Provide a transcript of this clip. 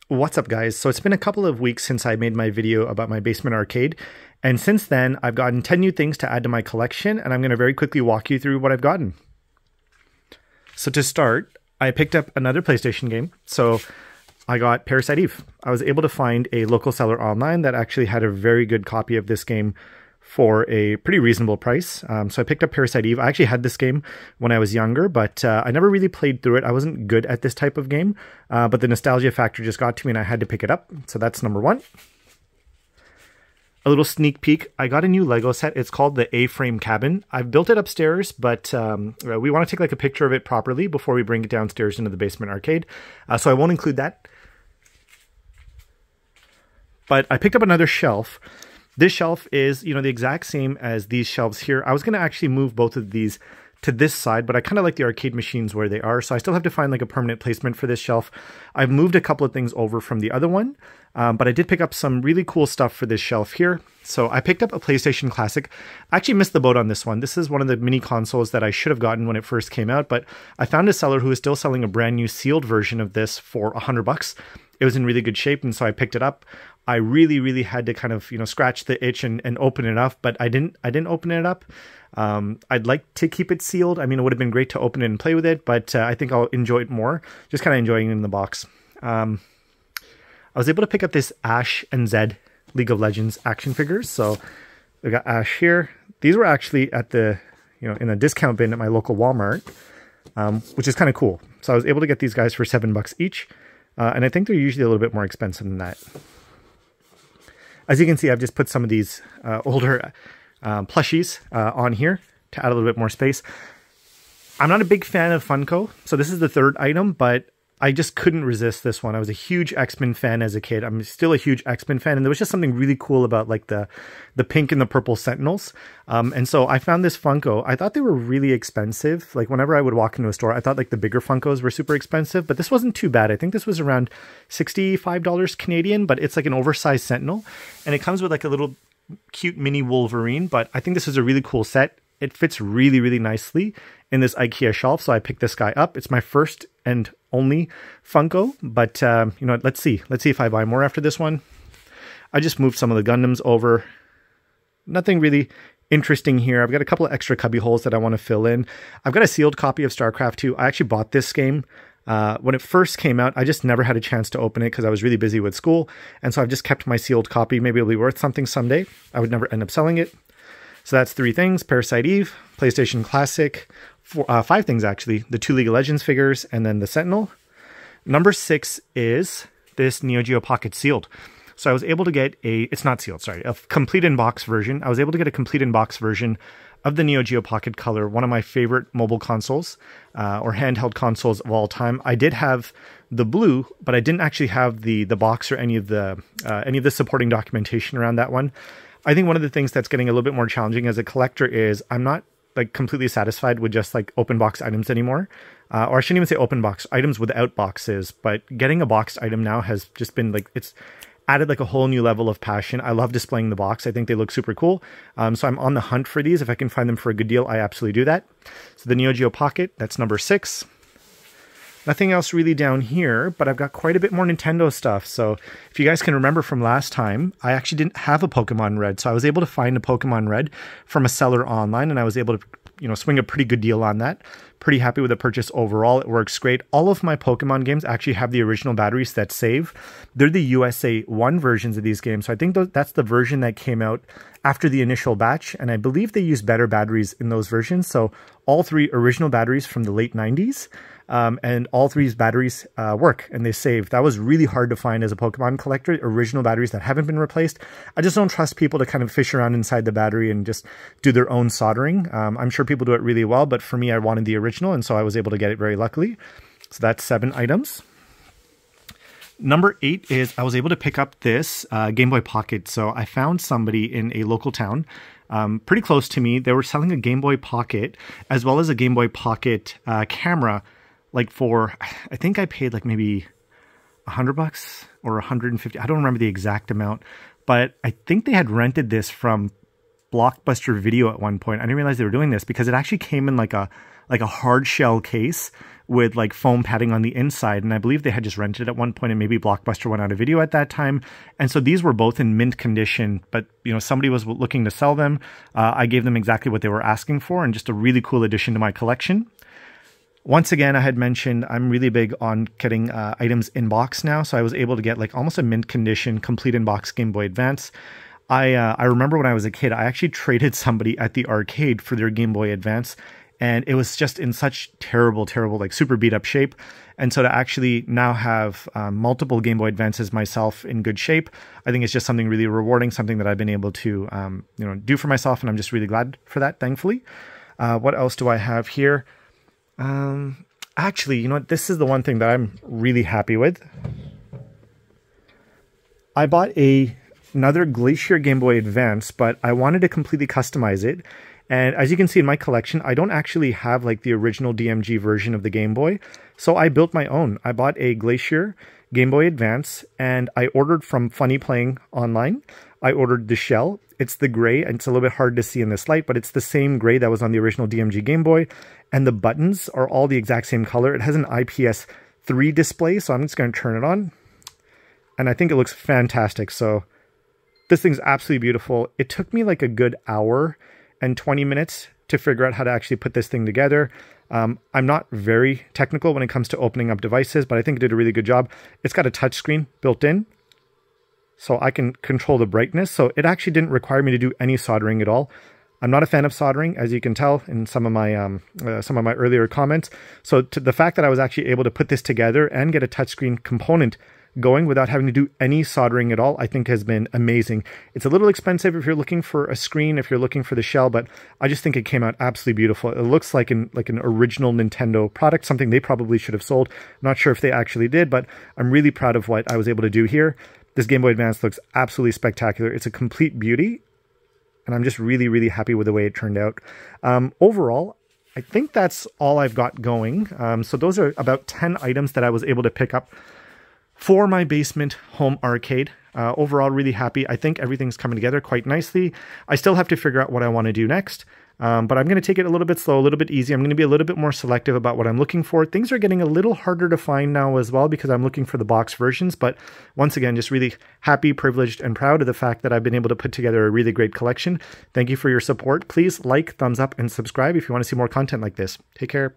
What's up, guys? So it's been a couple of weeks since I made my video about my basement arcade, and since then I've gotten 10 new things to add to my collection, and I'm going to very quickly walk you through what I've gotten. So to start, I picked up another PlayStation game. So I got Parasite Eve. I was able to find a local seller online that actually had a very good copy of this game for a pretty reasonable price. So I picked up Parasite Eve. I actually had this game when I was younger, but I never really played through it. I wasn't good at this type of game, but the nostalgia factor just got to me and I had to pick it up. So that's number one. A little sneak peek. I got a new Lego set. It's called the Aframe Cabin. I've built it upstairs, but we want to take like a picture of it properly before we bring it downstairs into the basement arcade. So I won't include that. But I picked up another shelf. This shelf is, the exact same as these shelves here. I was going to actually move both of these to this side, but I kind of like the arcade machines where they are, so I still have to find like a permanent placement for this shelf. I've moved a couple of things over from the other one, but I did pick up some really cool stuff for this shelf here. So I picked up a PlayStation Classic. I actually missed the boat on this one. This is one of the mini consoles that I should have gotten when it first came out, but I found a seller who is still selling a brand new sealed version of this for $100. It was in really good shape, and so I picked it up. I really had to kind of, scratch the itch and open it up, but I didn't open it up. I'd like to keep it sealed. I mean, it would have been great to open it and play with it, but I think I'll enjoy it more. Just kind of enjoying it in the box. I was able to pick up this Ash and Zed League of Legends action figures. So we got Ash here. These were actually at the, in a discount bin at my local Walmart, which is kind of cool. So I was able to get these guys for $7 each. And I think they're usually a little bit more expensive than that. As you can see, I've just put some of these older plushies on here to add a little bit more space. I'm not a big fan of Funko, so this is the third item, but I just couldn't resist this one. I was a huge X-Men fan as a kid. I'm still a huge X-Men fan, and there was just something really cool about like the pink and the purple Sentinels. And so I found this Funko. I thought they were really expensive. Like whenever I would walk into a store, I thought like the bigger Funkos were super expensive, but this wasn't too bad. I think this was around $65 Canadian, but it's like an oversized Sentinel, and it comes with like a little cute mini Wolverine, but I think this is a really cool set. It fits really nicely in this IKEA shelf, so I picked this guy up. It's my first and only Funko, but let's see if I buy more after this one. I just moved some of the Gundams over. Nothing really interesting here. I've got a couple of extra cubby holes that I want to fill in. I've got a sealed copy of StarCraft 2. I actually bought this game when it first came out. I just never had a chance to open it because I was really busy with school, and so I've just kept my sealed copy. Maybe it'll be worth something someday. I would never end up selling it. So that's 3 things: Parasite Eve, PlayStation Classic, 5 things actually, the 2 League of Legends figures, and then the Sentinel. Number 6 is this Geo Pocket sealed. So I was able to get it's not sealed, sorry, a complete in-box version. I was able to get a complete in-box version of the Geo Pocket Color, one of my favorite mobile consoles or handheld consoles of all time. I did have the blue, but I didn't actually have the box or any of the supporting documentation around that one. I think one of the things that's getting a little bit more challenging as a collector is I'm not like completely satisfied with just like open box items anymore. Or I shouldn't even say open box items without boxes, but getting a boxed item now has just been like, it's added like a whole new level of passion. I love displaying the box. I think they look super cool. So I'm on the hunt for these. If I can find them for a good deal, I absolutely do that. So the Geo Pocket, that's number 6. Nothing else really down here, but I've got quite a bit more Nintendo stuff. So if you guys can remember from last time, I actually didn't have a Pokemon Red. So I was able to find a Pokemon Red from a seller online, and I was able to, swing a pretty good deal on that. Pretty happy with the purchase overall. It works great. All of my Pokemon games actually have the original batteries that save. They're the USA 1 versions of these games. So I think that's the version that came out after the initial batch, and I believe they use better batteries in those versions. So all 3 original batteries from the late 90s. And all 3's batteries work and they save. That was really hard to find as a Pokemon collector, original batteries that haven't been replaced. I just don't trust people to kind of fish around inside the battery and just do their own soldering. I'm sure people do it really well, but for me, I wanted the original, and so I was able to get it very luckily. So that's 7 items. Number 8 is I was able to pick up this Game Boy Pocket. So I found somebody in a local town pretty close to me. They were selling a Game Boy Pocket as well as a Game Boy Pocket camera. Like for, I think I paid like maybe $100 or $150. I don't remember the exact amount, but I think they had rented this from Blockbuster Video at one point. I didn't realize they were doing this because it actually came in like a hard shell case with like foam padding on the inside. And I believe they had just rented it at one point, and maybe Blockbuster went out of video at that time. And so these were both in mint condition, but somebody was looking to sell them. I gave them exactly what they were asking for, and just a really cool addition to my collection. Once again, I had mentioned I'm really big on getting items in box now, so I was able to get like almost a mint condition, complete in box Game Boy Advance. I remember when I was a kid, I actually traded somebody at the arcade for their Game Boy Advance, and it was just in such terrible, like super beat up shape. And so to actually now have multiple Game Boy Advances myself in good shape, I think it's just something really rewarding, something that I've been able to do for myself, and I'm just really glad for that, thankfully. What else do I have here? Actually, this is the one thing that I'm really happy with. I bought another Glacier Game Boy Advance, but I wanted to completely customize it. And as you can see in my collection, I don't actually have like the original DMG version of the Game Boy. So I built my own. I bought a Glacier Game Boy Advance, and I ordered from Funny Playing online. I ordered the shell. It's the gray, and it's a little bit hard to see in this light, but it's the same gray that was on the original DMG Game Boy. And the buttons are all the exact same color. It has an IPS 3 display, so I'm just going to turn it on. And I think it looks fantastic. So this thing's absolutely beautiful. It took me like a good hour and 20 minutes to figure out how to actually put this thing together. I'm not very technical when it comes to opening up devices, but I think it did a really good job. It's got a touchscreen built in, so I can control the brightness. So it actually didn't require me to do any soldering at all. I'm not a fan of soldering, as you can tell in some of my earlier comments. So the fact that I was actually able to put this together and get a touchscreen component going without having to do any soldering at all, I think has been amazing. It's a little expensive if you're looking for a screen, if you're looking for the shell, but I just think it came out absolutely beautiful. It looks like an original Nintendo product, something they probably should have sold. I'm not sure if they actually did, but I'm really proud of what I was able to do here. This Game Boy Advance looks absolutely spectacular. It's a complete beauty, and I'm just really happy with the way it turned out. Overall, I think that's all I've got going. So those are about 10 items that I was able to pick up for my basement home arcade. Overall, really happy. I think everything's coming together quite nicely. I still have to figure out what I want to do next, but I'm going to take it a little bit slow, a little bit easy. I'm going to be a little bit more selective about what I'm looking for. Things are getting a little harder to find now as well because I'm looking for the box versions, but once again, just really happy, privileged, and proud of the fact that I've been able to put together a really great collection. Thank you for your support. Please like, thumbs up, and subscribe if you want to see more content like this. Take care.